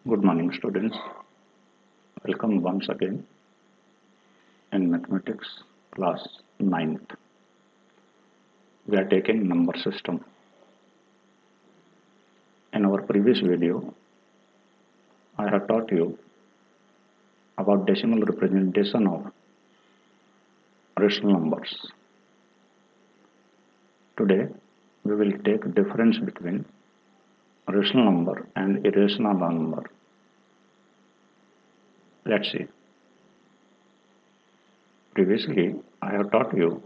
Good morning, students. Welcome once again in mathematics class 9th. We are taking number system. In our previous video, I have taught you about decimal representation of rational numbers. Today, we will take difference between rational number and irrational number. Let's see. Previously, I have taught you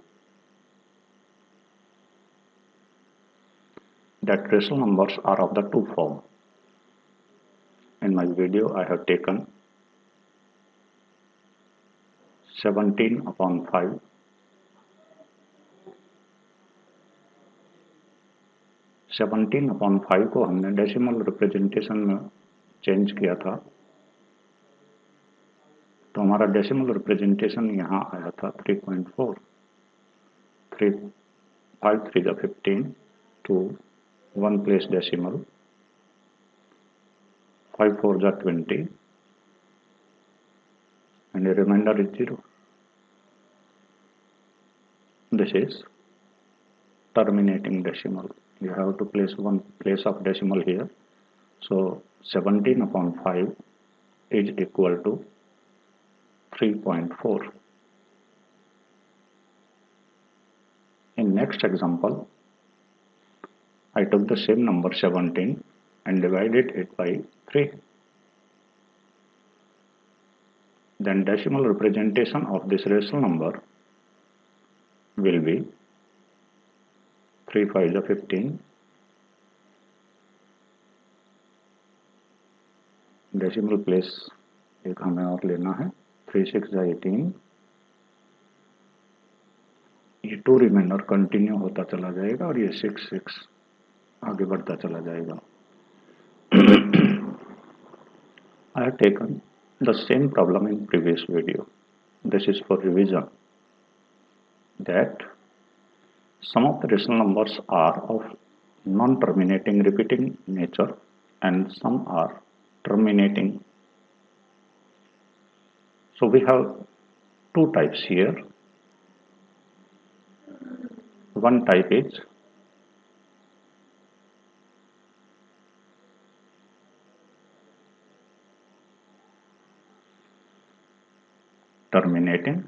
that rational numbers are of the two form. In my video, I have taken 17 upon 5, 17 upon 5 को हमने decimal representation में change किया था, तो हमारा decimal representation यहाँ आया था 3.4, 3 5 3 the 15 to 1 place decimal, 5 4 the 20 and the remainder is 0. This is terminating decimal. You have to place one place of decimal here. So 17 upon 5 is equal to 3.4. In next example, I took the same number 17 and divided it by 3. Then decimal representation of this rational number will be 3 5 the 15, decimal place एक हमें और लेना है, 3 6 the 18, ये 2 reminder continue होता चला जाएगा और ये 6 6 आगे बढ़ता चला जाएगा. I have taken the same problem in previous video. This is for revision. That some of the rational numbers are of non-terminating repeating nature and some are terminating. So we have two types here. One type is terminating,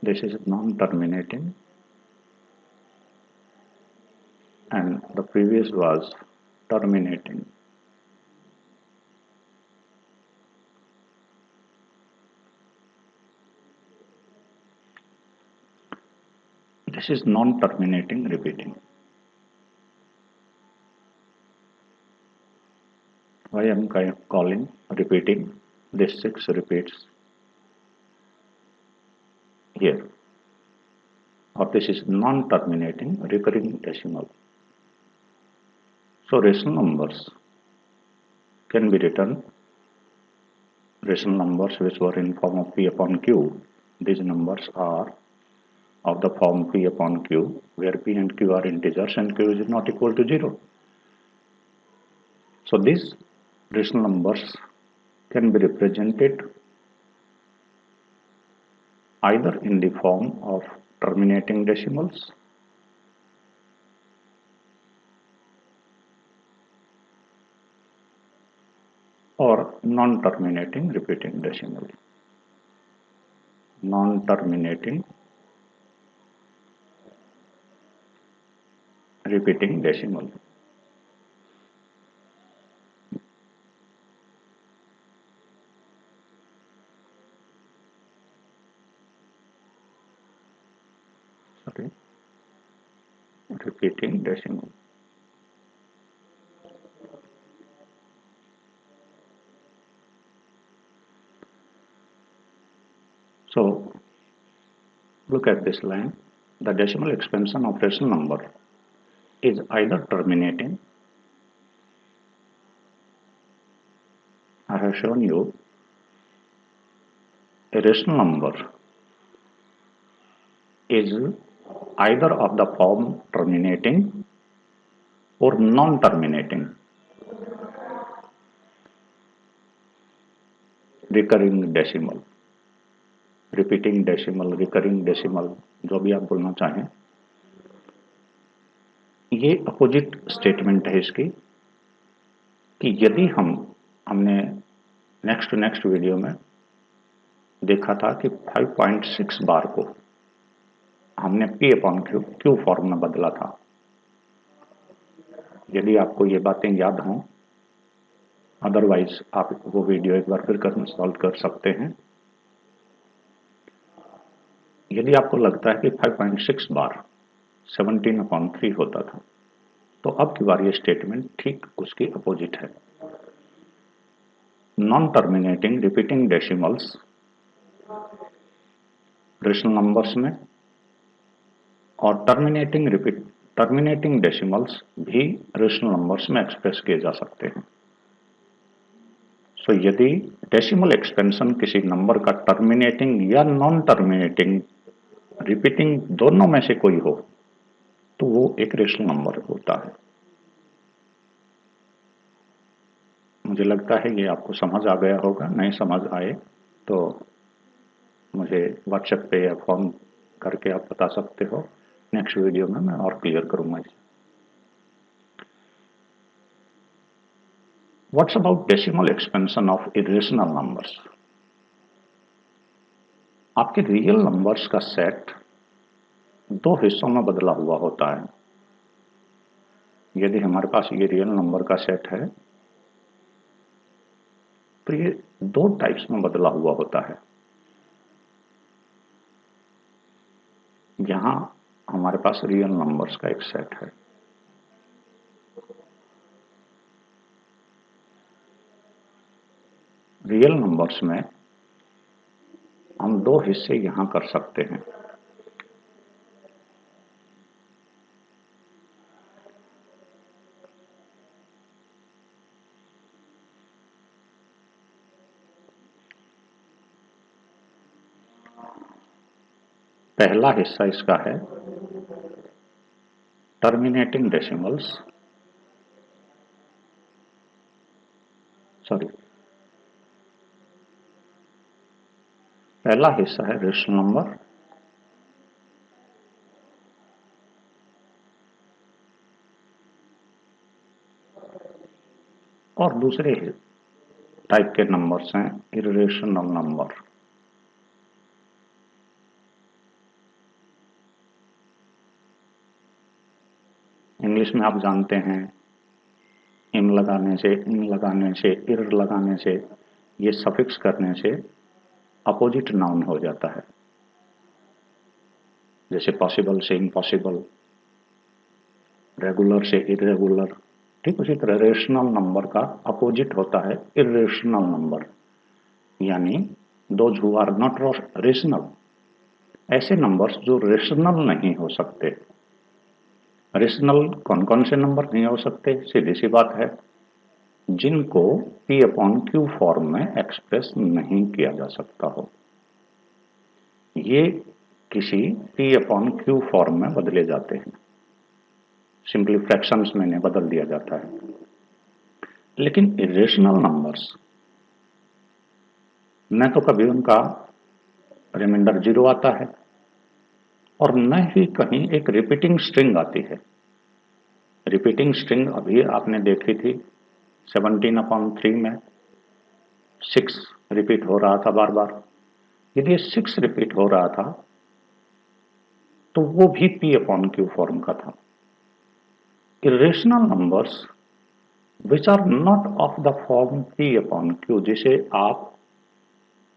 this is non-terminating, and the previous was terminating. This is non-terminating repeating. Why I am calling repeating? This 6 repeats here, or this is non-terminating recurring decimal. So rational numbers can be written, rational numbers which were in form of p upon q. These numbers are of the form p upon q, where p and q are integers and q is not equal to 0. So these rational numbers can be represented either in the form of terminating decimals or non-terminating repeating decimal. Non-terminating repeating decimal. Sorry, repeating decimal. So look at this line. The decimal expansion of rational number is either terminating. I have shown you a rational number is either of the form terminating or non-terminating, recurring decimal, repeating decimal, recurring decimal, जो भी आप बोलना चाहें, ये opposite statement है इसकी कि यदि हमने नेक्स्ट वीडियो में देखा था कि 5.6 बार को हमने P अपॉन Q फॉर्म में बदला था। यदि आपको ये बातें याद हों, अदरवाइज आप वो वीडियो एक बार फिर कंसल्ट कर सकते हैं। यदि आपको लगता है कि 5.6 बार 17/3 होता था, तो अब की बार ये स्टेटमेंट ठीक उसकी अपोजिट है। Non terminating repeating decimals rational numbers में और टर्मिनेटिंग डेसिमल्स भी रेशनल नंबर्स में एक्सप्रेस किए जा सकते हैं। सो यदि डेसिमल एक्सपेंशन किसी नंबर का टर्मिनेटिंग या नॉन टर्मिनेटिंग रिपीटिंग दोनों में से कोई हो तो वो एक रेशनल नंबर होता है। मुझे लगता है ये आपको समझ आ गया होगा। नहीं समझ आए तो मुझे व्हाट्सएप पे या फोन करके आप बता सकते हो। नेक्स्ट वीडियो में मैं और क्लियर करूंगा इसे। What's about decimal expansion of irrational numbers? आपके रियल नंबर्स का सेट दो हिस्सों में बदला हुआ होता है। यदि हमारे पास ये रियल नंबर का सेट है तो ये दो टाइप्स में बदला हुआ होता है। यहां हमारे पास रियल नंबर्स का एक सेट है। रियल नंबर्स में हम दो हिस्से यहां कर सकते हैं। पहला हिस्सा इसका है टर्मिनेटिंग डेसिमल्स, पहला हिस्सा है रेशनल नंबर, और दूसरे टाइप के नंबर्स हैं इरेशनल नंबर। इंग्लिश में आप जानते हैं इम लगाने से, इन लगाने से, इर लगाने से, ये सफिक्स करने से अपोजिट नाउन हो जाता है। जैसे पॉसिबल से इम्पॉसिबल, रेगुलर से इरेगुलर। ठीक उसी तरह रेशनल नंबर का अपोजिट होता है इरेशनल नंबर, यानी those who are not rational, ऐसे नंबर्स जो रेशनल नहीं हो सकते। रेशनल कौन कौन से नंबर नहीं हो सकते? सीधी सी बात है, जिनको P अपॉन Q फॉर्म में एक्सप्रेस नहीं किया जा सकता हो। ये किसी P अपॉन Q फॉर्म में बदले जाते हैं, सिंपली फ्रैक्शंस में इन्हें बदल दिया जाता है। लेकिन इरेशनल नंबर्स न तो कभी उनका रिमाइंडर 0 आता है और न ही कहीं एक रिपीटिंग स्ट्रिंग आती है। रिपीटिंग स्ट्रिंग अभी आपने देखी थी 17/3 में 6 रिपीट हो रहा था बार बार। यदि 6 रिपीट हो रहा था तो वो भी P अपॉन Q फॉर्म का था। Irrational numbers which are not of the form P upon Q, जिसे आप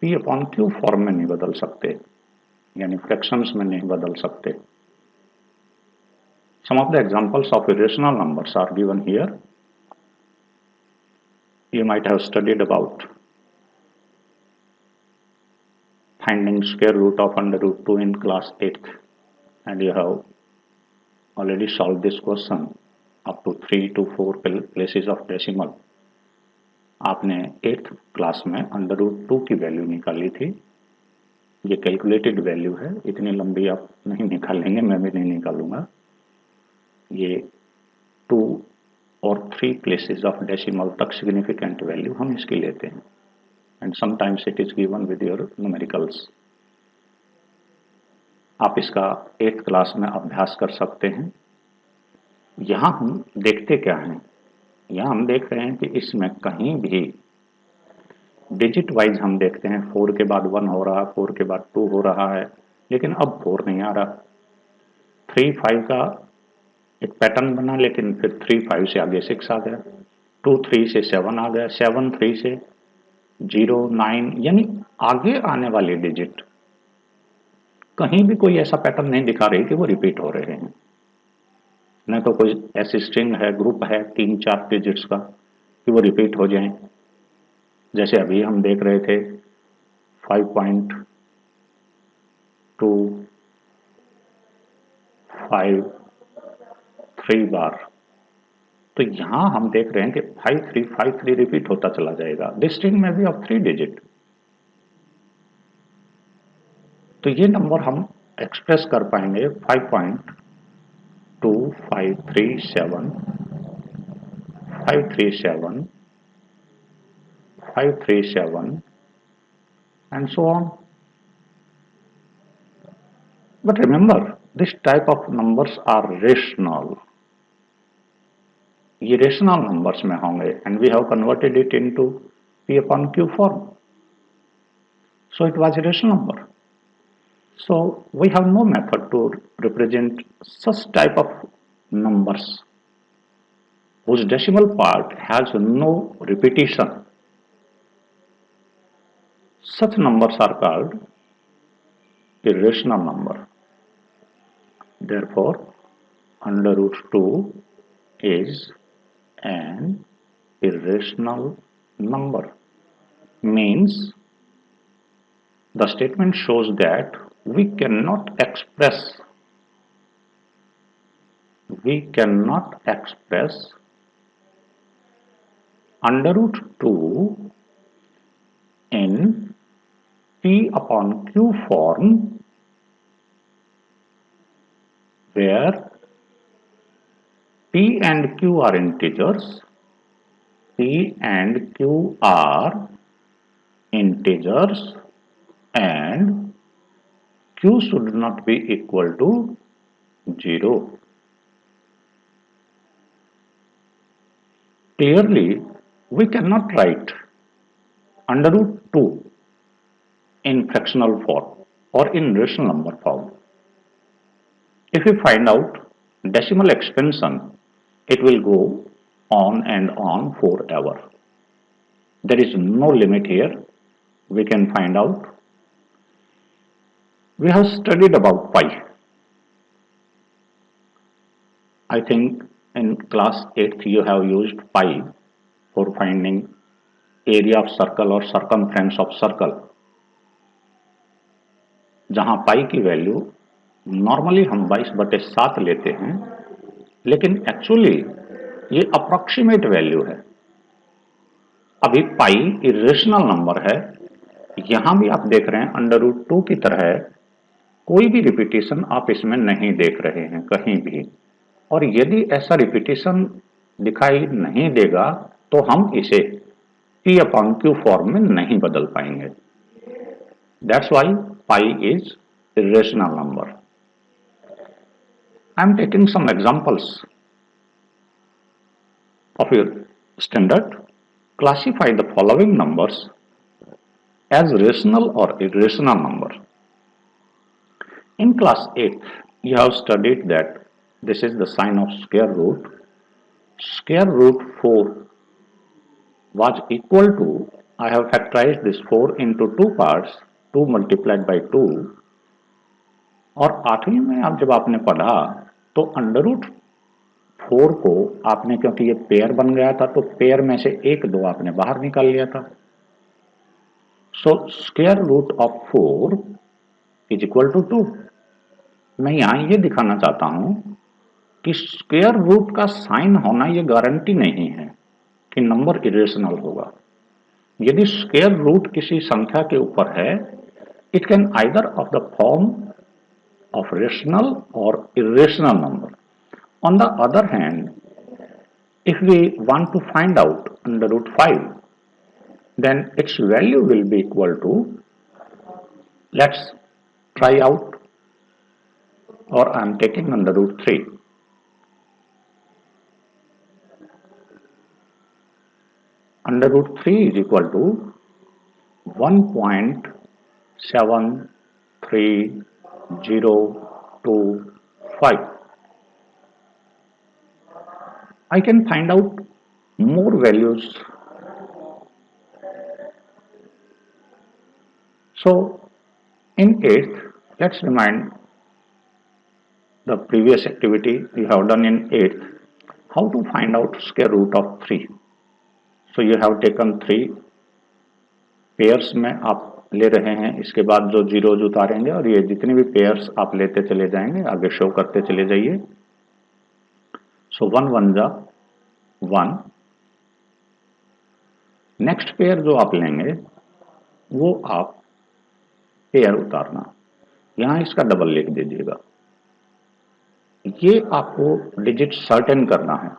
P अपॉन Q फॉर्म में नहीं बदल सकते, यानी फ्रैक्शंस में नहीं बदल सकते। Some of the examples of irrational numbers are given here. You might have studied about finding square root of under root 2 in class 8th, and you have already solved this question up to 3 to 4 places of decimal. आपने 8th class में under root 2 की value निकाली थी ये calculated value है, इतनी लंबी आप नहीं निकालेंगे, मैं भी नहीं निकालूंगा। ये 2 और 3 प्लेसेस ऑफ डेसिमल तक सिग्निफिकेंट वैल्यू हम इसकी लेते हैं, and sometimes it is given with your numericals. आप इसका 8th क्लास में अभ्यास कर सकते हैं। यहाँ हम देखते क्या हैं, यहाँ हम देख रहे हैं कि इसमें कहीं भी डिजिट वाइज हम देखते हैं 4 के बाद 1 हो रहा, 4 के बाद 2 हो रहा है, लेकिन अब 4 नहीं आ रहा। 3 5 का एक पैटर्न बना, लेकिन फिर 3 5 से आगे 6 आ गया, 2 3 से 7 आ गया, 7 3 से 0 9, यानी आगे आने वाले डिजिट कहीं भी कोई ऐसा पैटर्न नहीं दिखा रही कि वो रिपीट हो रहे हैं। न तो कोई ऐसी स्ट्रिंग है, ग्रुप है 3 4 डिजिट्स का कि वो रिपीट हो जाएं। जैसे अभी हम देख रहे थे 5.25 बार, तो यहां हम देख रहे हैं कि 5353 रिपीट होता चला जाएगा। दिस स्ट्रिंग में भी ऑफ 3 डिजिट। तो ये नंबर हम एक्सप्रेस कर पाएंगे 5.2537 537 537 and so on. But remember, this type of numbers are rational. ये रेशनल नंबर्स में होंगे, and we have converted it into P upon Q form. So it was a rational number. So we have no method to represent such type of numbers whose decimal part has no repetition. Such numbers are called irrational number. Therefore, under root 2 is an irrational number. Means the statement shows that we cannot express under root 2 in P upon Q form, where P and Q are integers, P and Q are integers, and Q should not be equal to 0. Clearly, we cannot write under root 2 in fractional form or in rational number form. If we find out decimal expansion, it will go on and on forever. There is no limit here. We can find out. We have studied about pi. I think in class 8th you have used pi for finding area of circle or circumference of circle, जहां पाई की value normally हम 22/7 लेते हैं, लेकिन actually ये approximate value है। अभी पाई irrational number है, यहां भी आप देख रहे हैं अंडर रूट 2 की तरह कोई भी रिपीटेशन आप इसमें नहीं देख रहे हैं कहीं भी, और यदि ऐसा रिपीटेशन दिखाई नहीं देगा तो हम इसे P upon Q फॉर्म में नहीं बदल पाएंगे। That's why pi is irrational number. I am taking some examples of your standard. Classify the following numbers as rational or irrational number. In class 8, you have studied that this is the sign of square root. Square root 4 was equal to, I have factorized this 4 into 2 parts, 2 multiplied by 2, और 8वीं में आप जब आपने पढ़ा तो under root 4 को आपने, क्योंकि ये पेयर बन गया था, तो पेयर में से 1 2 आपने बाहर निकाल लिया था। So square root of 4 is equal to 2। मैं यहां ये दिखाना चाहता हूं कि स्क्वायर रूट का साइन होना ये गारंटी नहीं है कि नंबर इरेशनल होगा। यदि स्क्वायर रूट किसी संख्या के ऊपर है It can either of the form of rational or irrational number. On the other hand, if we want to find out under root 5, then its value will be equal to, let's try out, or I am taking under root 3. Under root 3 is equal to 1.73025. I can find out more values. So in 8th, let's remind the previous activity we have done in 8th, how to find out square root of 3. So you have taken 3 pairs में आप ले रहे हैं, इसके बाद जो zeros उतारेंगे और ये जितने भी पेयर्स आप लेते चले जाएंगे आगे शो करते चले जाइए. सो 1 1 जा 1. नेक्स्ट पेयर जो आप लेंगे वो आप पेयर उतारना, यहां इसका डबल लिख दीजिएगा. ये आपको डिजिट सर्टेन करना है.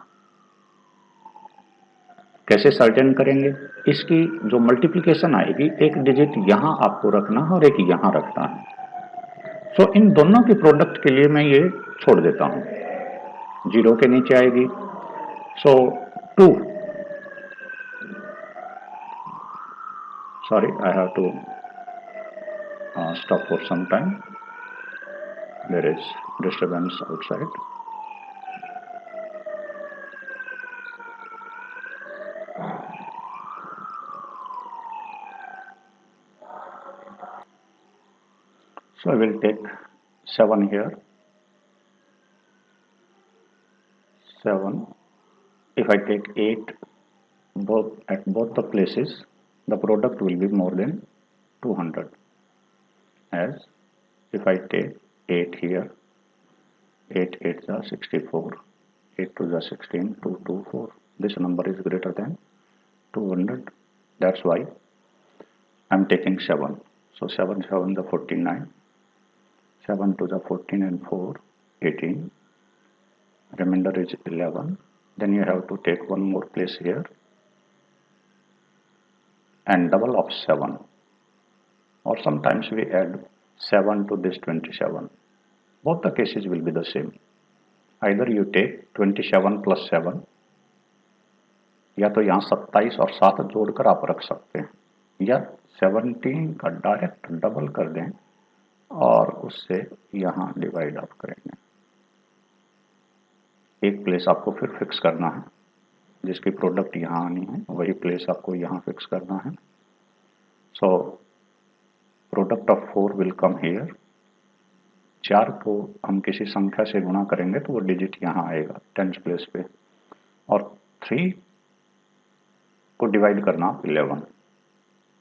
कैसे सर्टेन करेंगे? इसकी जो मल्टीप्लिकेशन आएगी, एक डिजिट यहां आपको रखना है और एक यहां रखना है. सो इन दोनों के प्रोडक्ट के लिए मैं ये छोड़ देता हूं, 0 के नीचे आएगी. सो 2, sorry, I have to stop for some time. There is disturbance outside. So I will take 7 here. 7. If I take 8 at both the places, the product will be more than 200. As if I take 8 here, 8 8 is 64, 8 2 is 16, 2 2 4. This number is greater than 200. That's why I'm taking 7. So 7 7 the 49. 7 to the 14 and 4, 18. Remainder is 11. Then you have to take one more place here and double of 7. Or sometimes we add 7 to this 27. Both the cases will be the same. Either you take 27 plus 7, या तो यहाँ 27 और 7 जोड़कर आप रख सकते हैं, या 17 का डायरेक्ट डबल कर दें और उससे यहाँ डिवाइड आप करेंगे. एक प्लेस आपको फिर फिक्स करना है, जिसकी प्रोडक्ट यहाँ आनी है वही प्लेस आपको यहाँ फिक्स करना है. So product of 4 will come here. 4 को हम किसी संख्या से गुणा करेंगे तो वो डिजिट यहाँ आएगा 10th प्लेस पे, और 3 को डिवाइड करना 11.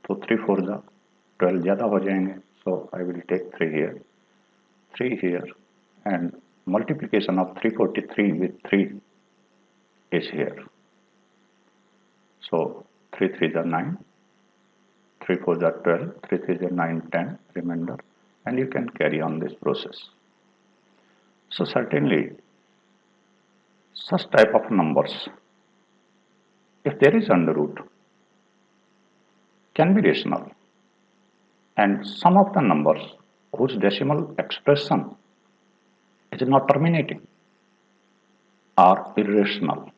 तो 3 4 जा 12 ज़्यादा हो जाएंगे. So I will take 3 here, 3 here, and multiplication of 343 with 3 is here. So 3 3 is 9, 3 4 is 12, 3 3 is 9, 10 remainder, and you can carry on this process. So certainly such type of numbers, if there is under root, can be rational, and some of the numbers whose decimal expression is not terminating are irrational.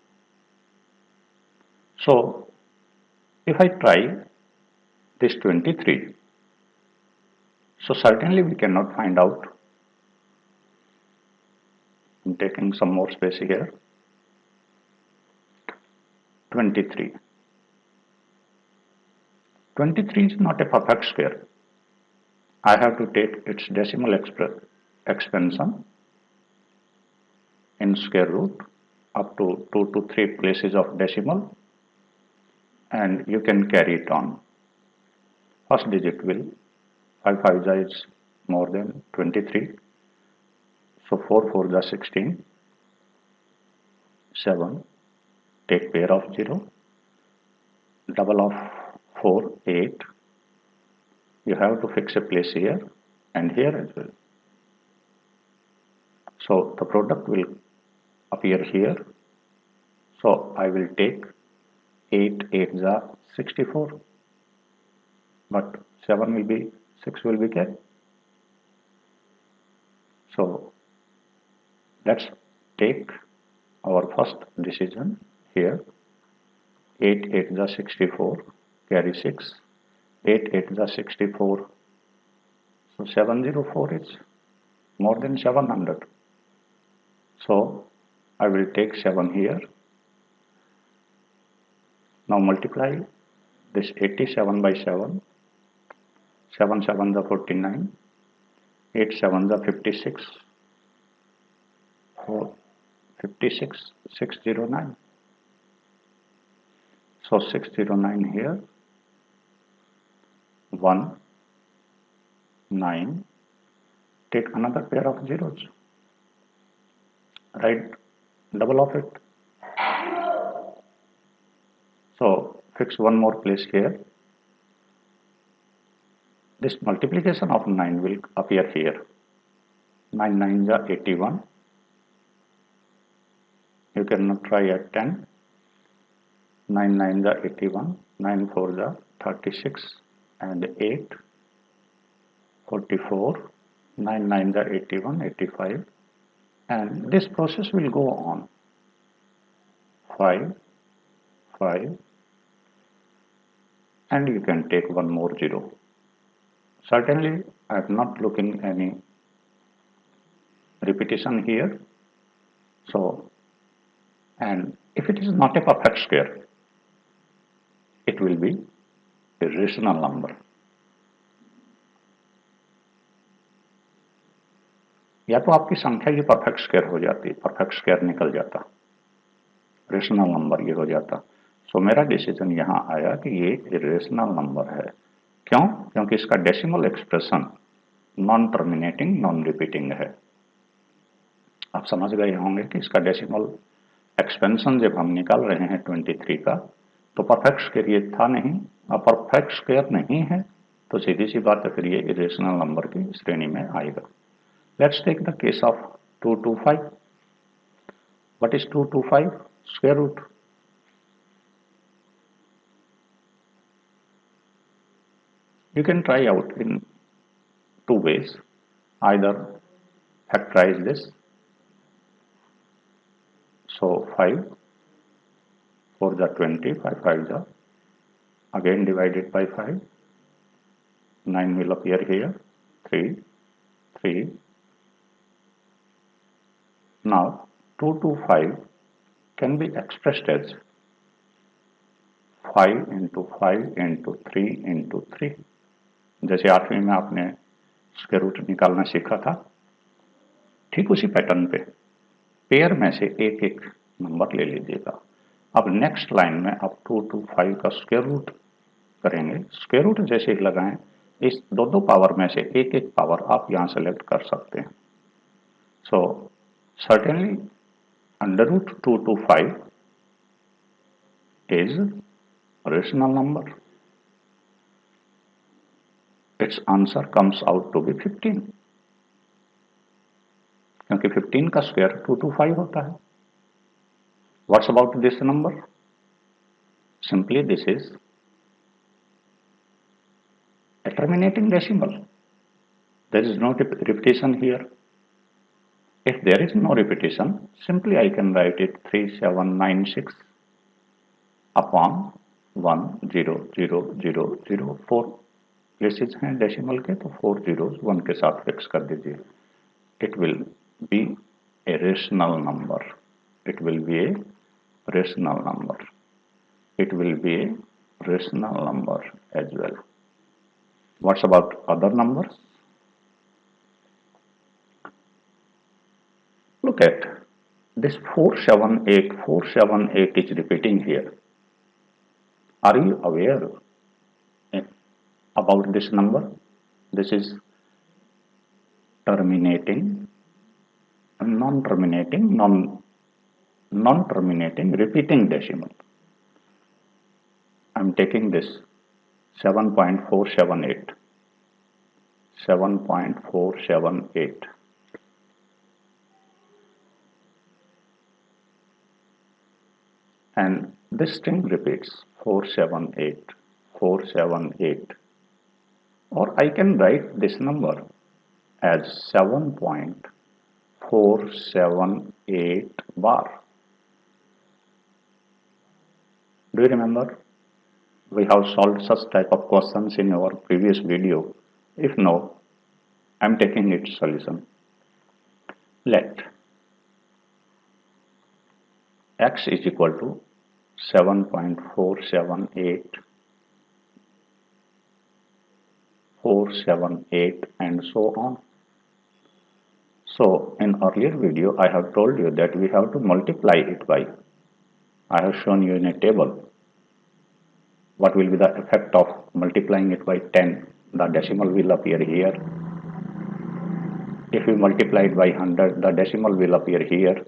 So if I try this 23, so certainly we cannot find out. I'm taking some more space here. 23. 23 is not a perfect square. I have to take its decimal expansion in square root up to 2 to 3 places of decimal, and you can carry it on. First digit will 5 5 is more than 23. So 4 4 is 16. 7. Take pair of 0. Double of 4 8. you have to fix a place here and here as well. So the product will appear here. So I will take 8 8 is 64, but 7 will be 6 will be carry. So let's take our first decision here. 8 8 is 64, carry 6. 8 8 is 64. So 704 is more than 700. So I will take 7 here. Now multiply this 87 by 7. 7 7 is 49. 8 7 is 56. 56 609. So 609 here. 1 9. Take another pair of zeros. Write double of it. So fix one more place here. This multiplication of 9 will appear here. 9 9 is 81. You can try at 10. 9 9 is 81. 9 4 is 36. And 8 44. 9 9 is 81, 85. And this process will go on. 5 5. And you can take one more 0. Certainly I am not looking any repetition here. So, and if it is not a perfect square, it will be a rational number. या तो आपकी संख्या ये perfect square हो जाती, perfect square निकल जाता, rational number ये हो जाता. सो मेरा डिसीजन यहाँ आया कि ये रेशनल नंबर है. क्यों? क्योंकि इसका decimal expression non terminating non repeating है. आप समझ गए होंगे कि इसका डेसिमल एक्सपेंशन जब हम निकाल रहे हैं 23 का, तो परफेक्ट स्क्वायर ये था नहीं, अब परफेक्ट स्क्वायर नहीं है तो सीधी सी बात है फिर ये इरेशनल नंबर की श्रेणी में आएगा. Let's take the case of 225. What is 225? Square root. You can try out in two ways. Either factorize this. So 5 4 is 20, 5 5 is again divided by 5. 9 will appear here. 3 3. Now 225 can be expressed as 5 into 5 into 3 into 3. जैसे 8वीं में आपने square root निकालना सीखा था, ठीक उसी pattern पे पेयर में से एक एक नंबर ले लीजिएगा. अब नेक्स्ट लाइन में आप 225 का स्क्वायर रूट करेंगे. स्क्वायर रूट जैसे ही लगाएं, इस दो पावर में से एक एक पावर आप यहाँ सेलेक्ट कर सकते हैं. सो certainly under root 225 is a rational number. Its answer comes out to be 15, क्योंकि 15 का स्क्वायर 225 होता है. What's about this number? Simply this is a terminating decimal. There is no repetition here. If there is no repetition, simply I can write it 3796 upon 1 0 0 0 0 4 places हैं decimal के, तो 4 zeros 1 के साथ fix कर दीजिए. It will be a rational number. It will be a rational number. It will be a rational number as well. What's about other numbers? Look at this 478. 478 is repeating here. Are you aware about this number? This is terminating, non-terminating, non-terminating, repeating decimal. I am taking this 7.478. 7.478. And this string repeats 478, 478. Or I can write this number as 7.478 bar. Do you remember? We have solved such type of questions in our previous video. If no, I am taking its solution. Let x is equal to 7.478, 478 and so on. So in earlier video I have told you that we have to multiply it by, I have shown you in a table what will be the effect of multiplying it by 10. The decimal will appear here. If we multiply it by 100, the decimal will appear here.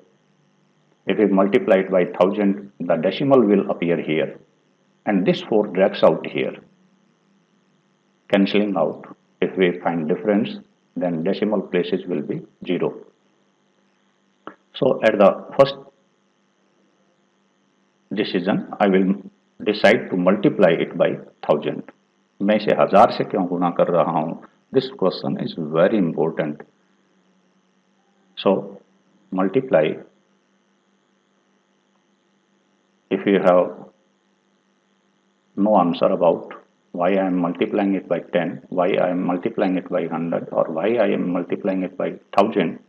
If we multiply it by 1000, the decimal will appear here. And this 4 drags out here. Cancelling out, if we find difference, then decimal places will be 0. So at the first decision, I will decide to multiply it by 1000. मैं इसे 1000 से क्यों गुणा कर रहा हूँ? This question is very important. So multiply. If you have no answer about why I am multiplying it by 10, why I am multiplying it by 100, or why I am multiplying it by 1000,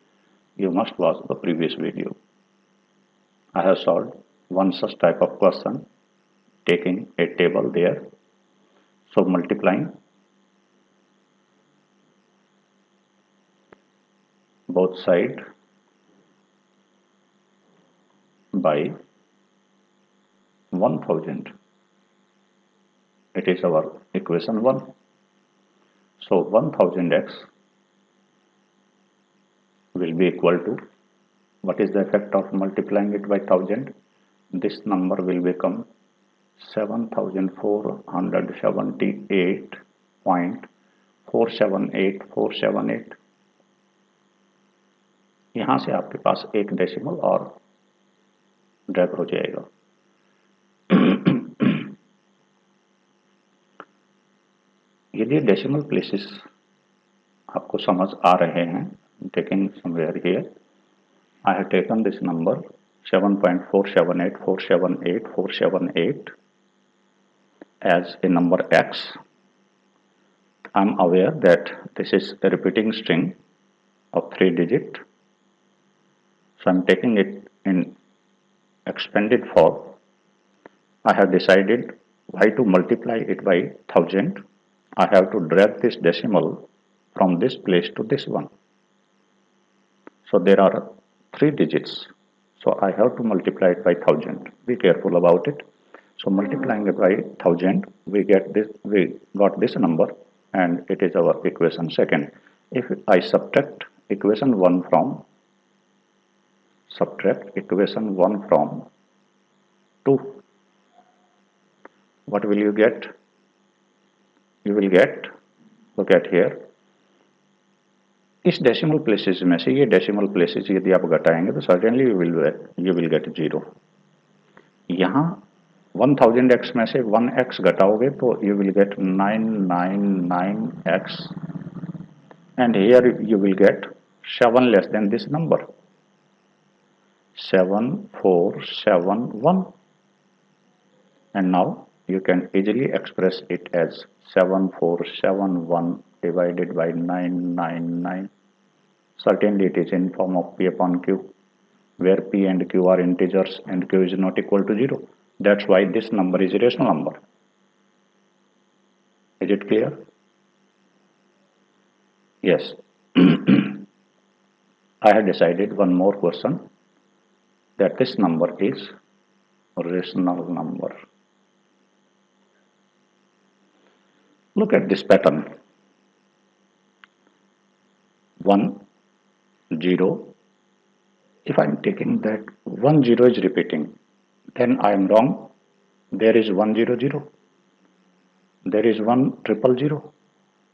you must watch the previous video. I have solved one such type of question, taking a table there. So multiplying both sides by 1000. It is our equation 1. So 1000x will be equal to, what is the effect of multiplying it by 1000? This number will become 7478.478478. यहाँ से आपके पास एक decimal और drag हो जाएगा. यदि decimal places आपको समझ आ रहे हैं, taking somewhere here, I have taken this number 7.478478 as a number x. I am aware that this is a repeating string of 3 digits. So I am taking it in expanded form. I have decided why to multiply it by 1000. I have to drag this decimal from this place to this one. So there are 3 digits. So I have to multiply it by 1000. Be careful about it. So multiplying it by 1000, we got this number, and it is our equation 2. If I subtract equation 1 from 2, what will you get? You will get, look at here, इस decimal places में से ये decimal places यदि आप घटाएंगे तो certainly you will gate 0. यहाँ 1000x में से 1x घटाओगे तो you will gate 999x, and here you will get 7 less than this number, 7471, and now you can easily express it as 7471 divided by 999. Certainly it is in form of P upon Q, where P and Q are integers and Q is not equal to 0. That's why this number is a rational number. Is it clear? Yes. I have decided one more question, that this number is a rational number. Look at this pattern. 1, 0. If I am taking that 1 0 is repeating, then I am wrong. There is 1 0 0. There is 1 0 0.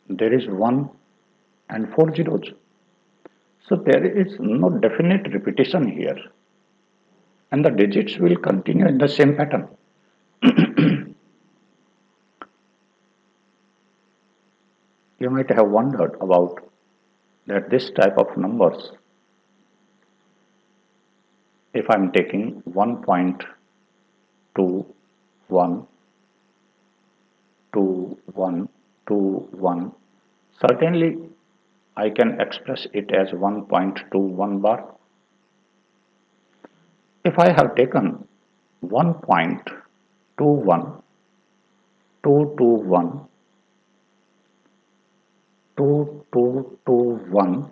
There is 1 and 4 zeros. So there is no definite repetition here, and the digits will continue in the same pattern. You might have wondered about that this type of numbers, if I'm taking 1.21, 2121, certainly I can express it as 1.21 bar. If I have taken 1.21, 221, 2221,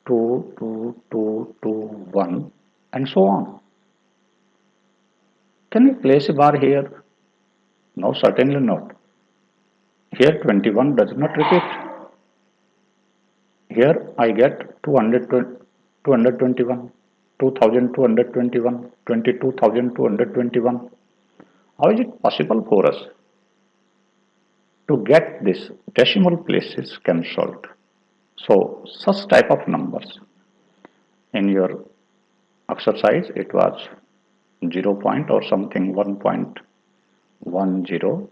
22221, and so on. Can I place a bar here? No, certainly not. Here 21 does not repeat. Here I get 221, 2221, 2221. How is it possible for us to get this decimal places cancelled? So such type of numbers in your exercise, it was 0 point or something, 1.10, 100,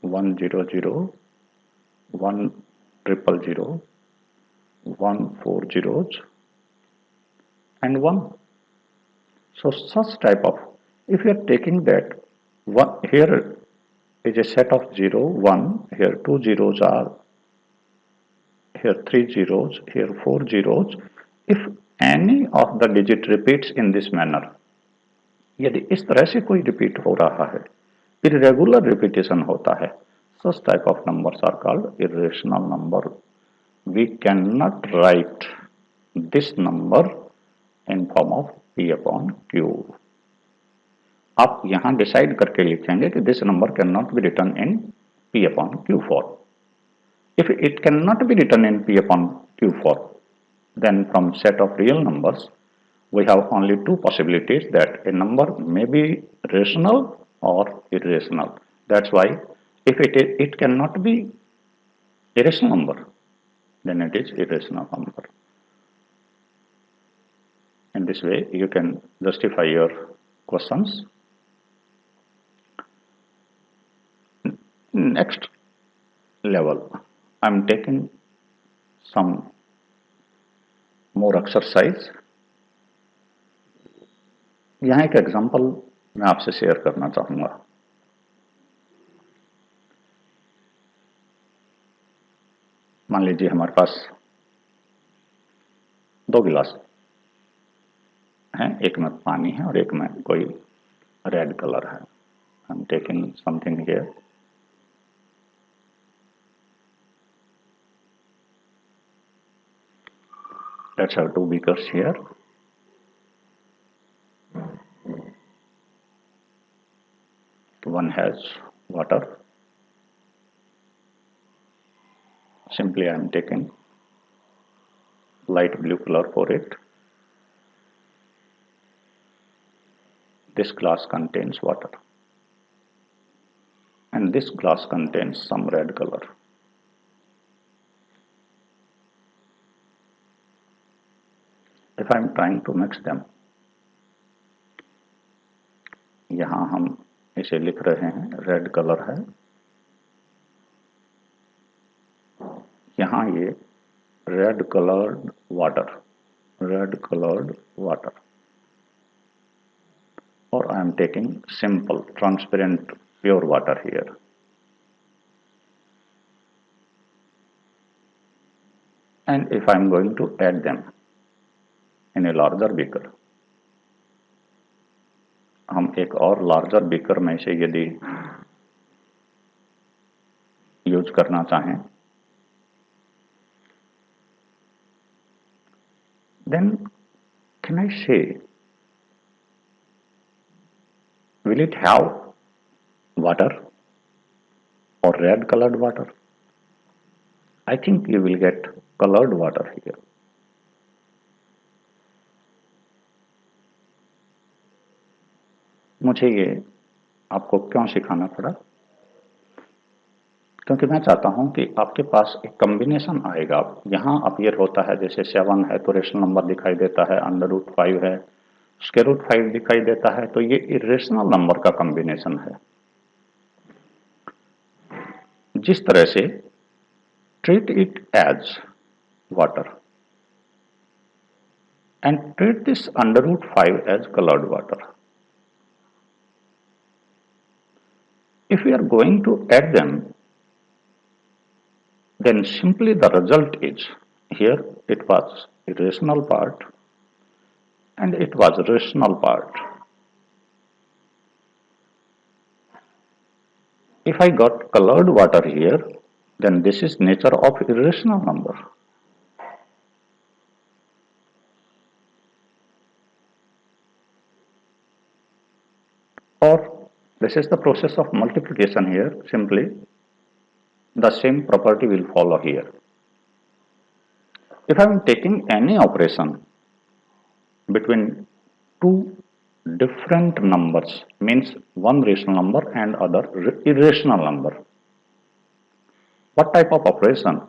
1 triple 0, 1 4 zeros, and 1. So such type of, if you are taking that one, here is a set of 0, 1, here 2 zeros are, here 3 zeros, here 4 zeros. If any of the digit repeats in this manner, यदि इस तरह से कोई repeat हो रहा है, irregular repetition होता है, such type of numbers are called irrational number. We cannot write this number in form of P upon Q. आप यहां डिसाइड करके लिखेंगे कि this number cannot be written in P upon Q form. If it cannot be written in P upon Q form, then from set of real numbers, we have only two possibilities, that a number may be rational or irrational. That's why if it cannot be a rational number, then it is irrational number. In this way, you can justify your questions. Next level, I'm taking some more exercise. यहाँ एक example मैं आपसे share करना चाहूंगा. मान लीजिए हमारे पास 2 गिलास हैं, एक में पानी है और एक में कोई रेड कलर है. आई am taking something here. Let's have 2 beakers here. One has water. Simply I am taking light blue color for it. This glass contains water, and this glass contains some red color. If I am trying to mix them, यहाँ हम इसे लिख रहे हैं, red colour है, यहाँ ये red coloured water, or I am taking simple transparent pure water here. And if I am going to add them in a larger beaker, हम एक और लार्जर बीकर में से यदि यूज करना चाहें, then can I say, will it have water or red colored water? I think you will get colored water here. मुझे ये आपको क्यों सिखाना पड़ा? क्योंकि मैं चाहता हूं कि आपके पास एक कॉम्बिनेशन आएगा। यहाँ अपीयर होता है, जैसे 7 है तो रेशनल नंबर दिखाई देता है, √5 है, √5 दिखाई देता है, तो ये इरेशनल नंबर का कॉम्बिनेशन है। जिस तरह से treat it as water and treat this √5 as colored water. If we are going to add them, then simply the result is, here it was irrational part and it was rational part. If I got colored water here, then this is nature of irrational number. Or this is the process of multiplication here, simply the same property will follow here. If I am taking any operation between two different numbers, means one rational number and other irrational number, what type of operation?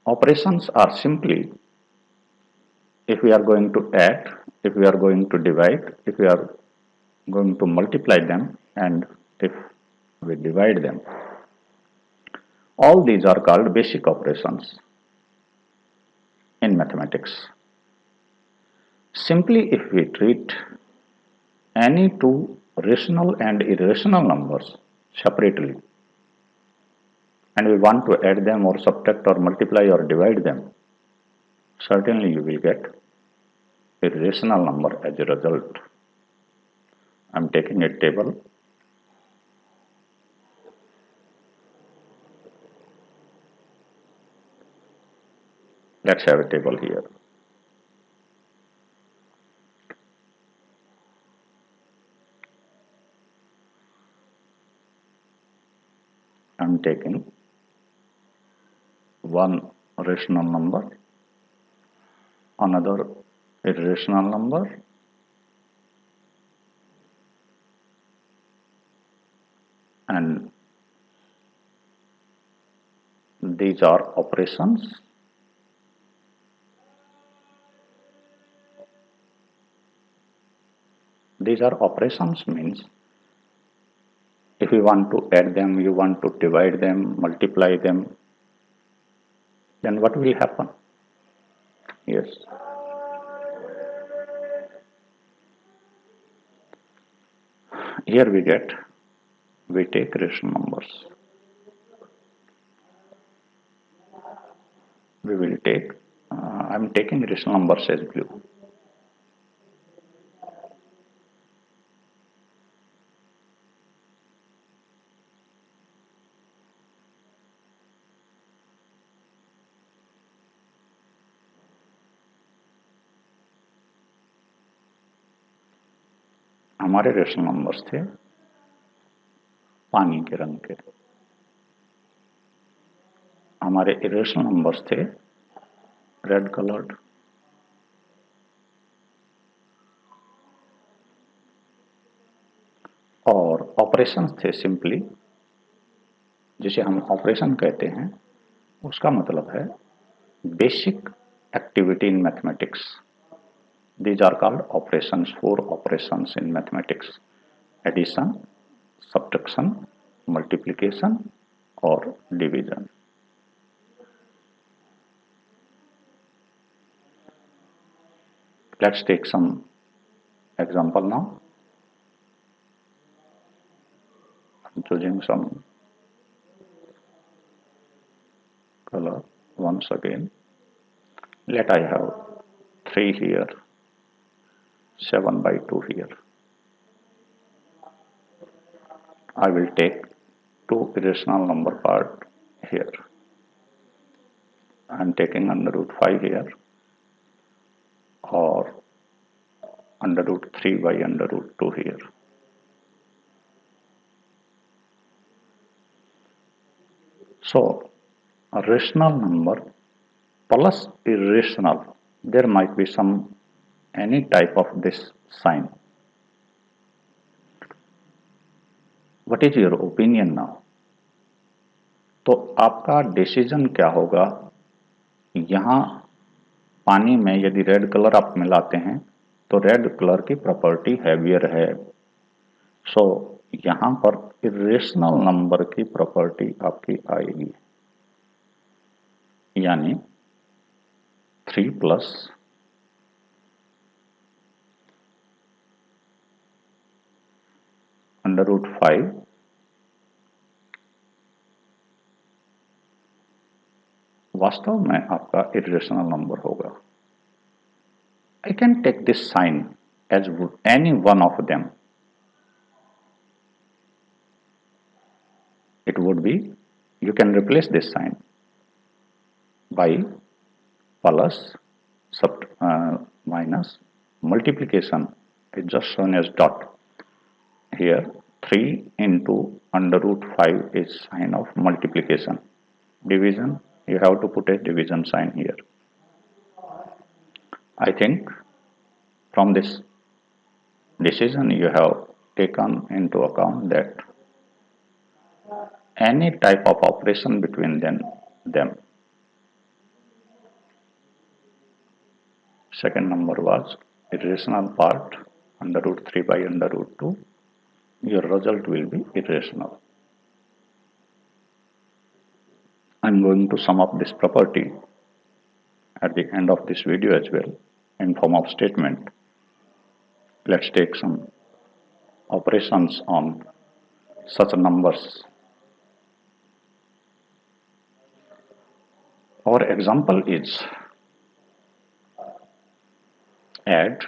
Operations are simply, if we are going to add, if we are going to divide, if we are going to multiply them, and if we divide them. All these are called basic operations in mathematics. Simply if we treat any two rational and irrational numbers separately, and we want to add them or subtract or multiply or divide them, certainly you will get a rational number as a result. I am taking a table. Let's have a table here. I am taking one rational number, another irrational number, and these are operations. These are operations means if you want to add them, you want to divide them, multiply them, then what will happen? Yes. Here we take rational numbers. We will take, I am taking rational numbers as blue. हमारे rational numbers थे पानी के रंग के, हमारे irrational numbers थे red coloured, और operations थे सिंपली, जिसे हम ऑपरेशन कहते हैं, उसका मतलब है basic activity in mathematics. These are called operations, 4 operations in mathematics: addition, subtraction, multiplication or division. Let's take some example now. I'm choosing some color once again. Let I have 3 here, 7/2 here. I will take 2 irrational number part here. I am taking √5 here, or √3 by √2 here. So a rational number plus irrational, there might be some any type of this sign. What is your opinion now? तो आपका decision क्या होगा, यहाँ पानी में यदि red colour आप मिलाते हैं तो रेड कलर की प्रॉपर्टी हैवियर है। सो यहाँ पर इरेशनल नंबर की प्रॉपर्टी आपकी आएगी, यानी 3 प्लस √5 वास्तव में आपका इरेशनल नंबर होगा। I can take this sign as any one of them. It would be, you can replace this sign by plus minus multiplication is just shown as dot. Here 3 into √5 is sign of multiplication. Division, you have to put a division sign here. I think from this decision you have taken into account that any type of operation between them. Second number was irrational part √3 by √2. Your result will be irrational. I'm going to sum up this property at the end of this video as well in form of statement. Let's take some operations on such numbers. Our example is add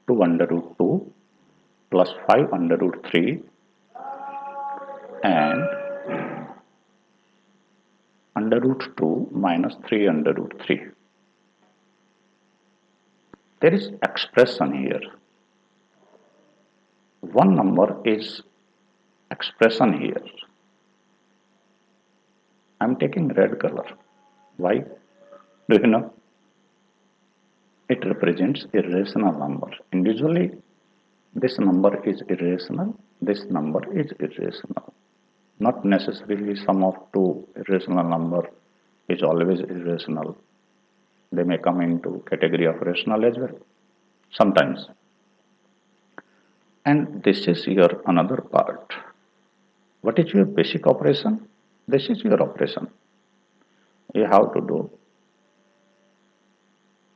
2 √2 plus 5 √3 and √2 minus 3 √3. There is expression here. One number is expression here. I am taking red color. Why? Do you know? It represents irrational number. Individually, this number is irrational, this number is irrational. Not necessarily sum of two irrational number is always irrational. They may come into category of rational as well, sometimes. And this is your another part. What is your basic operation? This is your operation. You have to do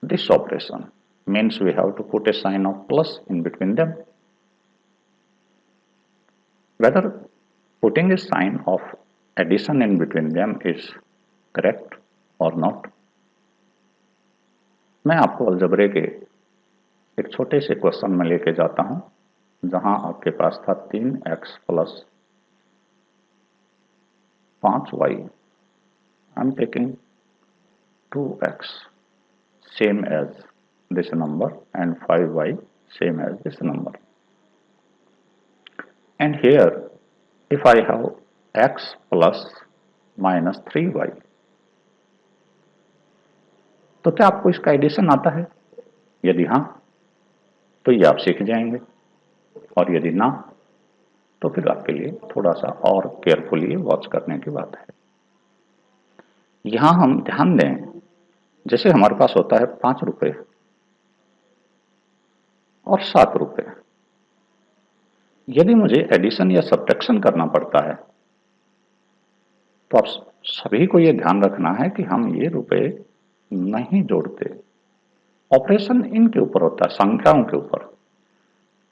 this operation. Means we have to put a sign of plus in between them. Whether putting a sign of addition in between them is correct or not. मैं आपको अलजबरे के एक छोटे से question में लेके जाता हूं, जहां आपके पास था 3x plus 5y. I'm taking 2x same as this number and 5y same as this number. And here if I have x plus minus 3y, तो क्या आपको इसका एडिशन आता है? यदि हाँ तो ये आप सीख जाएंगे, और यदि ना तो फिर आपके लिए थोड़ा सा और केयरफुली वॉच करने की बात है। यहां हम ध्यान दें, जैसे हमारे पास होता है 5 रुपए और 7 रुपए, यदि मुझे एडिशन या सब्ट्रैक्शन करना पड़ता है तो आप सभी को यह ध्यान रखना है कि हम ये रुपए नहीं जोड़ते। ऑपरेशन इनके ऊपर होता है, संख्याओं के ऊपर।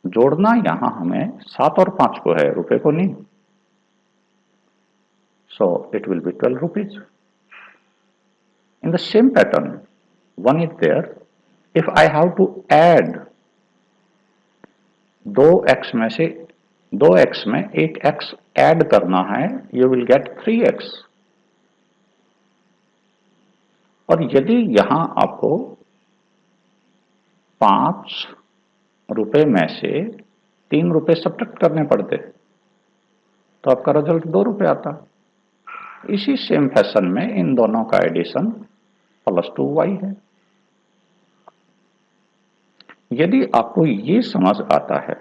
जोड़ना यहां हमें 7 और 5 को है, रुपए को नहीं। So it will be 12 rupees. In the same pattern, one is there. If I have to add 2x में से 2x में एक x ऐड करना है, you will get 3x. और यदि यहां आपको 5 रुपए में से 3 रुपए सब्ट्रैक्ट करने पड़ते तो आपका रिजल्ट 2 रुपए आता। इसी सेम फैशन में इन दोनों का एडिशन +2y है। यदि आपको ये समझ आता है,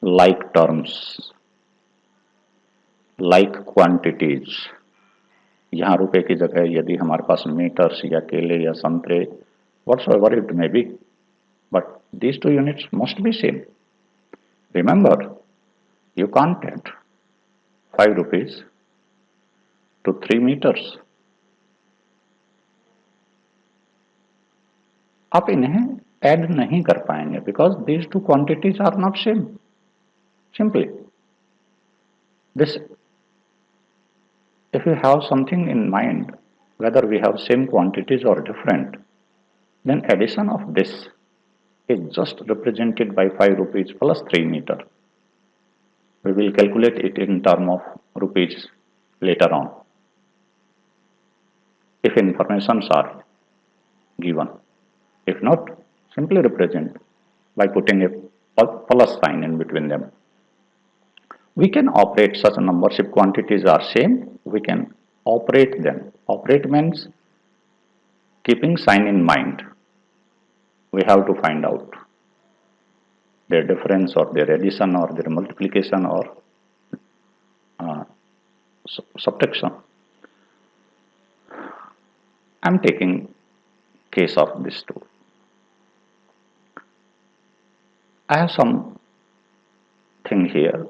लाइक टर्म्स लाइक क्वांटिटीज, यहाँ रुपए की जगह यदि हमारे पास मीटर्स या केले या संतरे whatsoever it may be, but these two units must be same. Remember, you can't add 5 rupees to 3 meters. आप इन्हें ऐड नहीं कर पाएंगे because these two quantities are not same. Simply, this, if you have something in mind, whether we have same quantities or different, then addition of this is just represented by 5 rupees plus 3 meter. We will calculate it in term of rupees later on, if informations are given. If not, simply represent by putting a plus sign in between them. We can operate such numbers if quantities are same. We can operate them. Operate means keeping sign in mind. We have to find out their difference or their addition or their multiplication or subtraction. I am taking case of this two. I have some thing here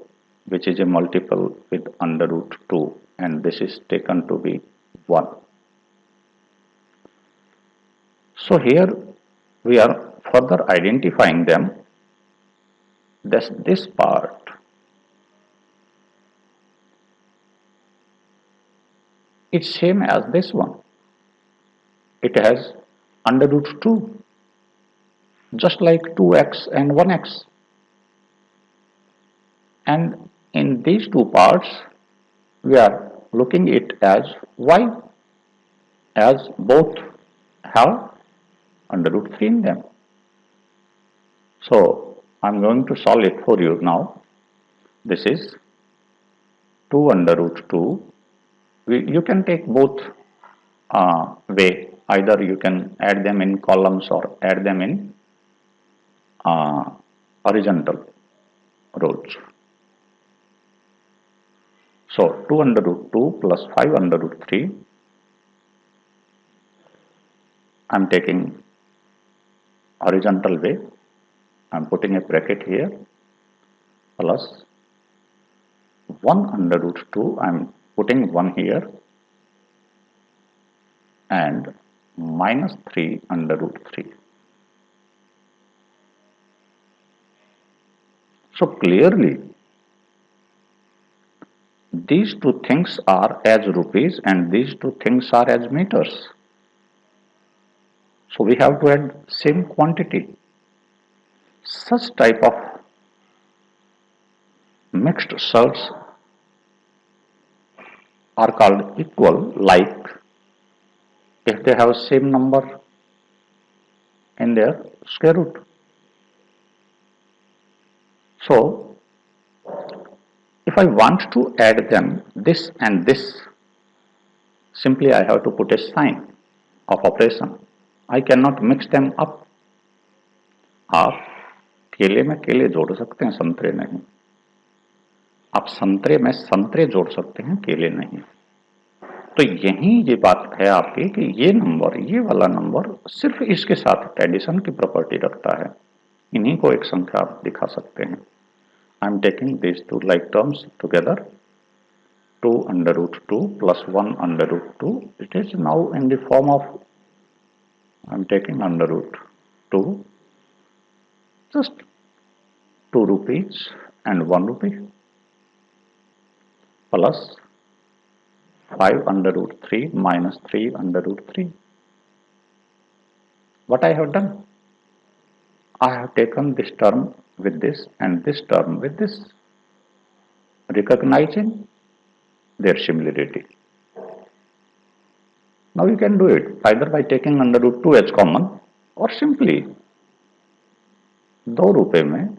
which is a multiple with under root 2 and this is taken to be 1. So here we are further identifying them. Thus this part is same as this one. It has under root 2, just like 2x and 1x. And in these two parts, we are looking it as y, as both have under root 3 in them. So I am going to solve it for you now. This is 2 under root 2. You can take both way. Either you can add them in columns or add them in horizontal rows. So 2 under root 2 plus 5 under root 3. I am taking horizontal way. I am putting a bracket here plus 1 under root 2. I am putting 1 here and minus 3 under root 3. So clearly these two things are as rupees and these two things are as meters. So we have to add same quantity. Such type of mixed cells are called equal, like if they have same number in their square root. So if I want to add them, this and this, simply I have to put a sign of operation. I cannot mix them up. आप केले में केले जोड़ सकते हैं, संतरे नहीं. आप संतरे में संतरे जोड़ सकते हैं, केले नहीं. तो यही ये बात है आपकी कि ये नंबर, ये वाला नंबर सिर्फ इसके साथ एडिशन की प्रॉपर्टी रखता है. इन्हीं को एक संख्या आप दिखा सकते हैं. I am taking this two like terms together. 2 under root 2 plus 1 under root 2. It is now in the form of, I am taking under root 2, just 2 rupees and 1 rupee plus 5 under root 3 minus 3 under root 3. What I have done? I have taken this term with this and this term with this, recognizing their similarity. Now you can do it either by taking under root 2 as common or simply 2 रुपए में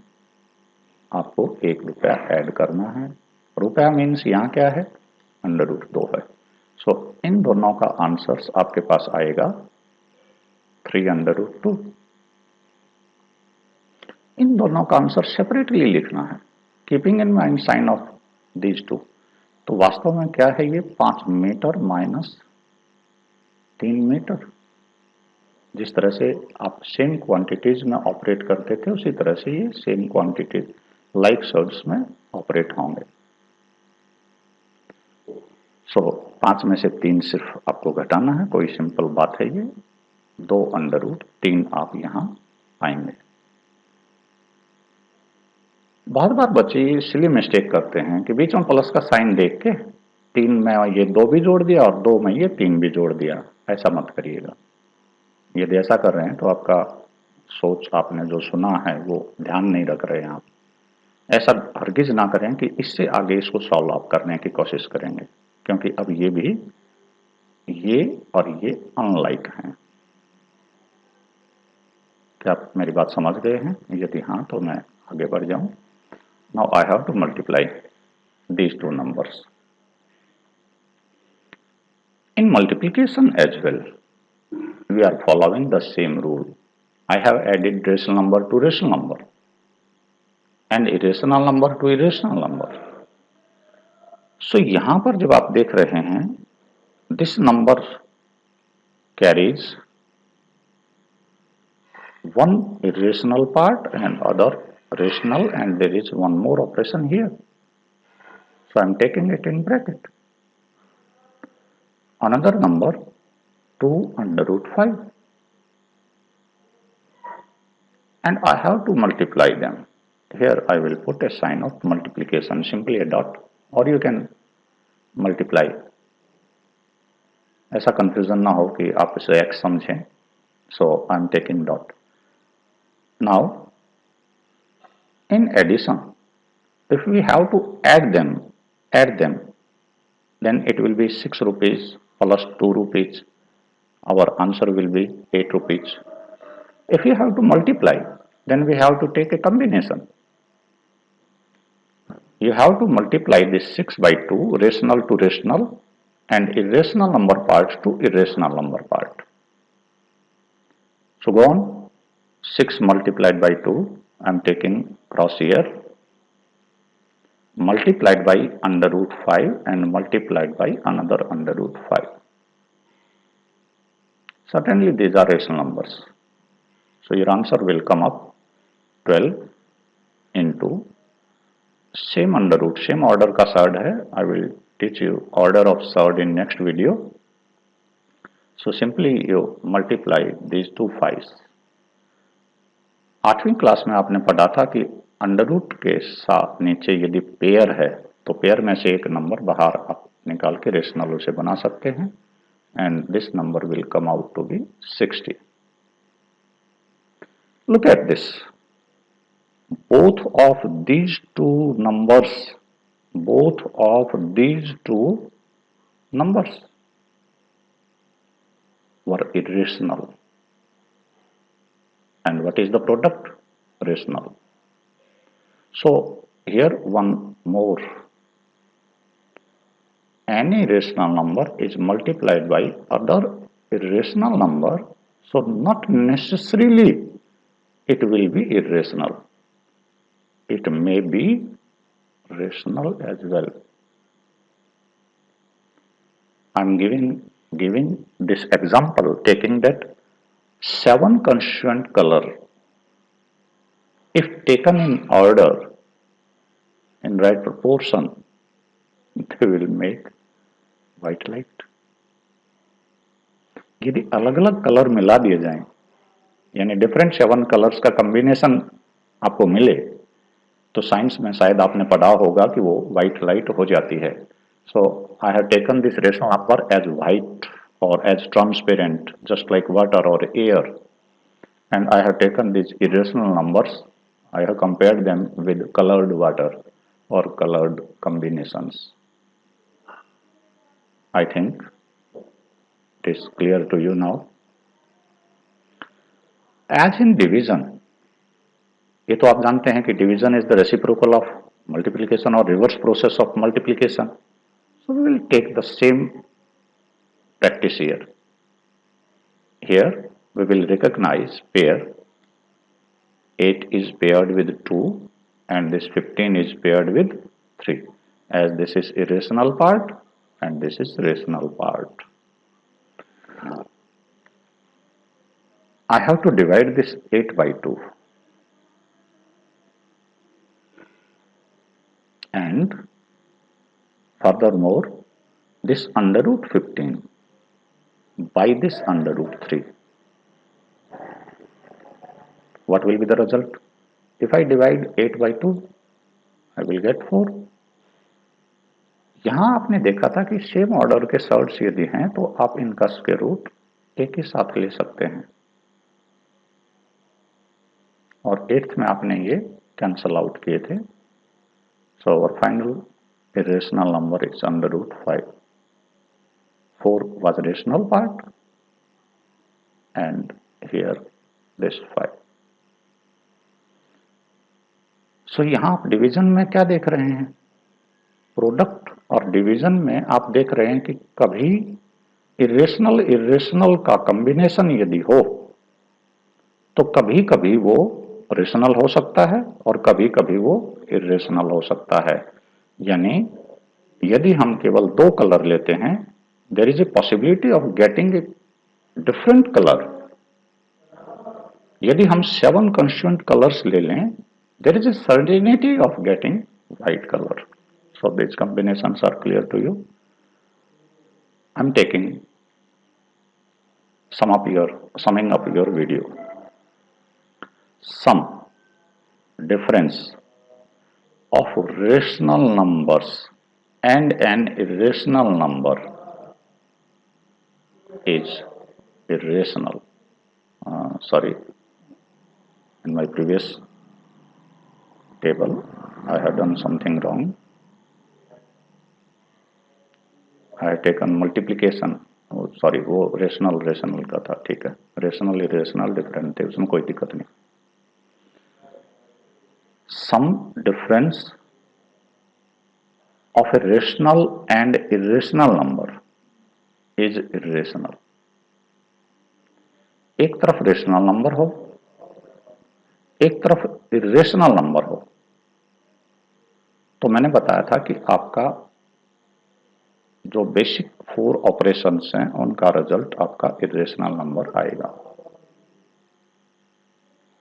आपको 1 रुपया add करना है. रुपया means यहाँ क्या है? अंडर रूट 2 है. सो इन दोनों का आंसर्स आपके पास आएगा 3 अंडर रूट 2. इन दोनों का आंसर सेपरेटली लिखना है, keeping in mind sign of these two. तो वास्तव में क्या है ये 5 मीटर माइनस 3 मीटर। जिस तरह से आप सेम क्वांटिटीज में ऑपरेट करते थे उसी तरह से ये सेम क्वांटिटीज लाइक सर्ड्स में ऑपरेट होंगे। सो 5 में से 3 सिर्फ आपको घटाना है, कोई सिंपल बात है ये। 2 अंडर रूट 3 आप यहां आएंगे। बहुत बार बच्चे इसलिए मिस्टेक करते हैं कि बीच में प्लस का साइन देख के 3 में ये 2 भी जोड़ दिया और 2 में ये 3 भी जोड़ दिया। ऐसा मत करिएगा। यदि ऐसा कर रहे हैं तो आपका सोच, आपने जो सुना है वो ध्यान नहीं रख रहे हैं आप। ऐसा हरगिज ना करें कि इससे आगे इसको सॉल्व आप करने की कोशिश करेंगे, क्योंकि अब ये और ये अनलाइक हैं। क्या आप मेरी बात समझ गए हैं? यदि हाँ तो मैं आगे बढ़ जाऊं। Now I have to multiply these two numbers. In multiplication as well, we are following the same rule. I have added rational number to rational number and irrational number to irrational number. So यहाँ पर जब आप देख रहे हैं, this number carries one irrational part and other rational, and there is one more operation here. So I am taking it in bracket. Another number 2 under root 5, and I have to multiply them. Here I will put a sign of multiplication, simply a dot, or you can multiply. ऐसा confusion ना हो कि आप इसे x समझें, so I am taking dot. Now in addition, if we have to add them, then it will be 6 rupees plus 2 rupees. Our answer will be 8 rupees. If we have to multiply, then we have to take a combination. You have to multiply this 6 by 2, rational to rational, and irrational number parts to irrational number part. So go on. 6 multiplied by 2, I am taking cross here, multiplied by under root 5 and multiplied by another under root 5. Certainly these are rational numbers. So your answer will come up 12 into same under root, same order का surd है. I will teach you order of surd in next video. So simply you multiply these two 5s. 8वीं class में आपने पढ़ा था कि under root के साथ नीचे यदि पेयर है तो पेयर में से एक नंबर बाहर आप निकाल के रेशनल उसे बना सकते हैं, and this number will come out to be 60. Look at this. Both of these two numbers were irrational. And what is the product? Rational. So here one more. Any rational number is multiplied by other irrational number, so not necessarily it will be irrational. It may be rational as well. I am giving this example, taking that 7 constituent color, if taken in order, in right proportion, they will make white light. यदि अलग अलग colour मिला दिए जाएं, यानी different 7 colours का combination आपको मिले, तो साइंस में शायद आपने पढ़ा होगा कि वो व्हाइट लाइट हो जाती है. So I have taken this rational number as white और as transparent, just like water और air, and I have taken these irrational numbers, I have compared them with colored water or colored combinations. I think it is clear to you now. As in division, ये तो आप जानते हैं कि division is the reciprocal of multiplication or reverse process of multiplication. So we will take the same practice here. Here we will recognize pair. 8 is paired with 2 and this 15 is paired with 3. as this is irrational part and this is rational part. I have to divide this 8 by 2 and furthermore this under root 15 by this under root 3. What will be the result? If I divide 8 by 2, I will get 4. यहां आपने देखा था कि same order के shirts यदि हैं तो आप इनका स्क्वायर रूट एक ही साथ ले सकते हैं और 8th में आपने ये कैंसल आउट किए थे. So our final irrational number is under root 5. 4 was rational part and here this 5. सो यहां आप डिवीजन में क्या देख रहे हैं? प्रोडक्ट और डिवीजन में आप देख रहे हैं कि कभी इरेशनल का कॉम्बिनेशन यदि हो तो कभी कभी वो रेशनल हो सकता है और कभी कभी वो इरेशनल हो सकता है. यानी यदि हम केवल 2 कलर लेते हैं, there is a possibility of getting a different colour. यदि हम 7 कंस्टिट्यूएंट कलर्स ले लें, there is a certainty of getting white colour. So these combinations are clear to you. I'm taking summing up your video. Sum difference of rational numbers and an irrational number is irrational. Sorry, in my previous table I have done something wrong. I have taken multiplication. Sorry, वो rational का था. ठीक है, rational irrational different थे, उसमें कोई दिक्कत नहीं. Sum difference of a rational and irrational number is irrational. एक तरफ रेशनल नंबर हो, एक तरफ इरेशनल नंबर हो, तो मैंने बताया था कि आपका जो बेसिक 4 ऑपरेशंस हैं उनका रिजल्ट आपका इरेशनल नंबर आएगा.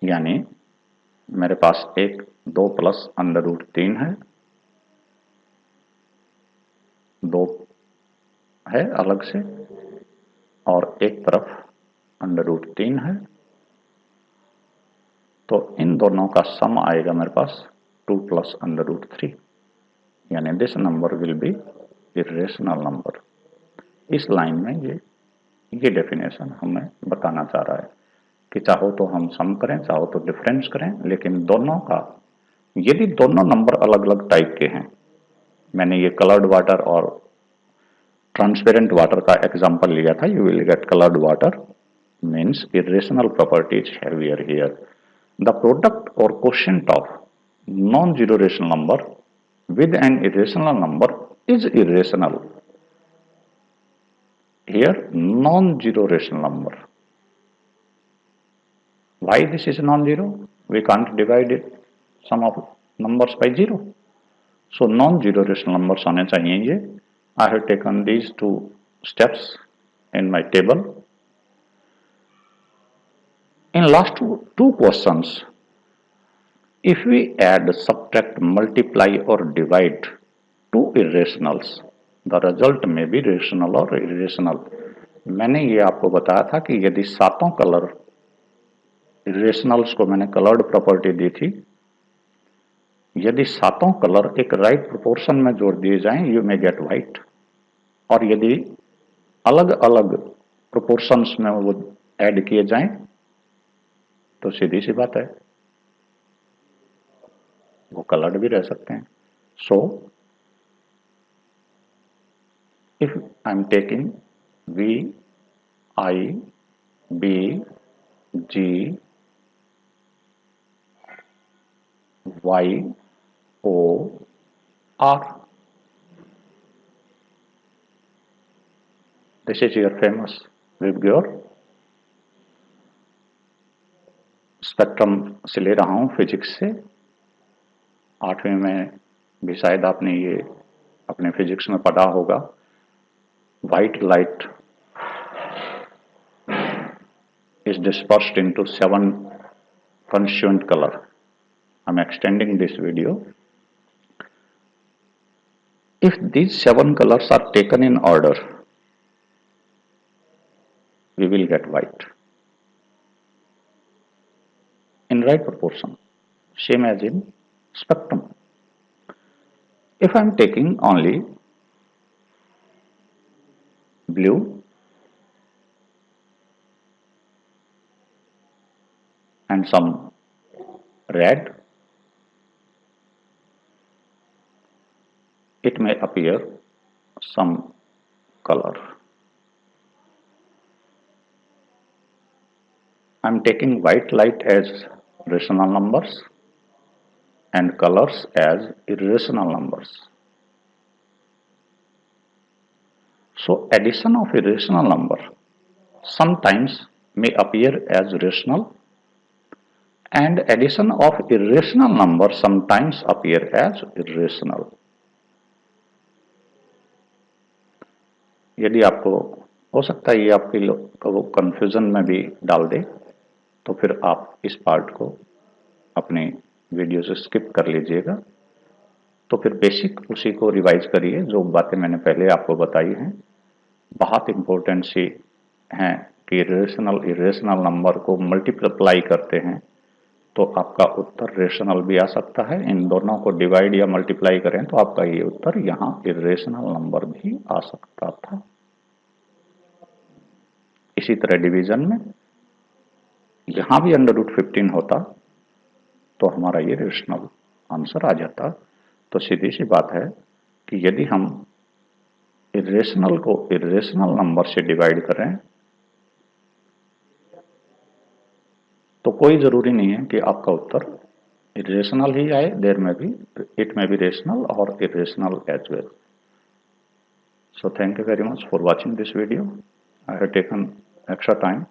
यानी मेरे पास 2 प्लस अंडर रूट 3 है, 2 है अलग से और एक तरफ अंडर रूट 3 है, तो इन दोनों का सम आएगा मेरे पास 2 प्लस अंडर रूट 3. यानी this number will be irrational number. इस लाइन में ये डेफिनेशन हमें बताना चाह रहा है कि चाहो तो हम सम करें, चाहो तो डिफरेंस करें, लेकिन दोनों का यदि दोनों नंबर अलग अलग टाइप के हैं, मैंने ये कलर्ड वाटर और ट्रांसपेरेंट वाटर का एग्जांपल लिया था. You will get coloured water means irrational properties behaviour here. The product और quotient of non zero rational number with an irrational number is irrational. Here non-zero rational number. Why this is non-zero? We can't divide it sum of numbers by 0. So non-zero rational numbers होने चाहिए ये. I have taken these 2 steps in my table. In last two questions, if we add, subtract, multiply or divide 2 irrationals, the result may be rational or irrational. मैंने ये आपको बताया था कि यदि 7 कलर irrationals को मैंने कलर्ड प्रॉपर्टी दी थी, यदि 7 कलर एक राइट प्रोपोर्शन में जोड़ दिए जाएं, यू मे गेट व्हाइट. और यदि अलग अलग प्रोपोर्शंस में वो ऐड किए जाएं तो सीधी सी बात है वो कलर्ड भी रह सकते हैं. So if I am taking V I B G Y O R, this is your famous VIBGYOR. Spectrum से ले रहा हूं फिजिक्स से. 8वीं में भी शायद आपने ये अपने फिजिक्स में पढ़ा होगा, white light is dispersed into 7 constituent color. I'm extending this video. If these 7 colors are taken in order, we will get white in right proportion, same as in spectrum. If I am taking only blue and some red, it may appear some color. I am taking white light as rational numbers and colors as irrational numbers. So addition of irrational number sometimes may appear as rational and addition of irrational number sometimes appear as irrational. यदि आपको हो सकता है ये आपके लोग को confusion में भी डाल दे, तो फिर आप इस पार्ट को अपने वीडियो से स्किप कर लीजिएगा। तो फिर बेसिक उसी को रिवाइज करिए, जो बातें मैंने पहले आपको बताई हैं। बहुत इंपॉर्टेंट सी हैं कि इरेशनल नंबर को मल्टीप्लाई करते हैं तो आपका उत्तर रेशनल भी आ सकता है। इन दोनों को डिवाइड या मल्टीप्लाई करें तो आपका ये उत्तर यहाँ इरेशनल नंबर भी आ सकता था। इसी तरह डिवीजन में यहाँ भी √15 होता तो हमारा ये रेशनल आंसर आ जाता। तो सीधी सी बात है कि यदि हम इरेशनल को इरेशनल नंबर से डिवाइड करें तो कोई जरूरी नहीं है कि आपका उत्तर इरेशनल ही आए, इट में बी रेशनल और irrational as well. So thank you very much for watching this video. I have taken extra time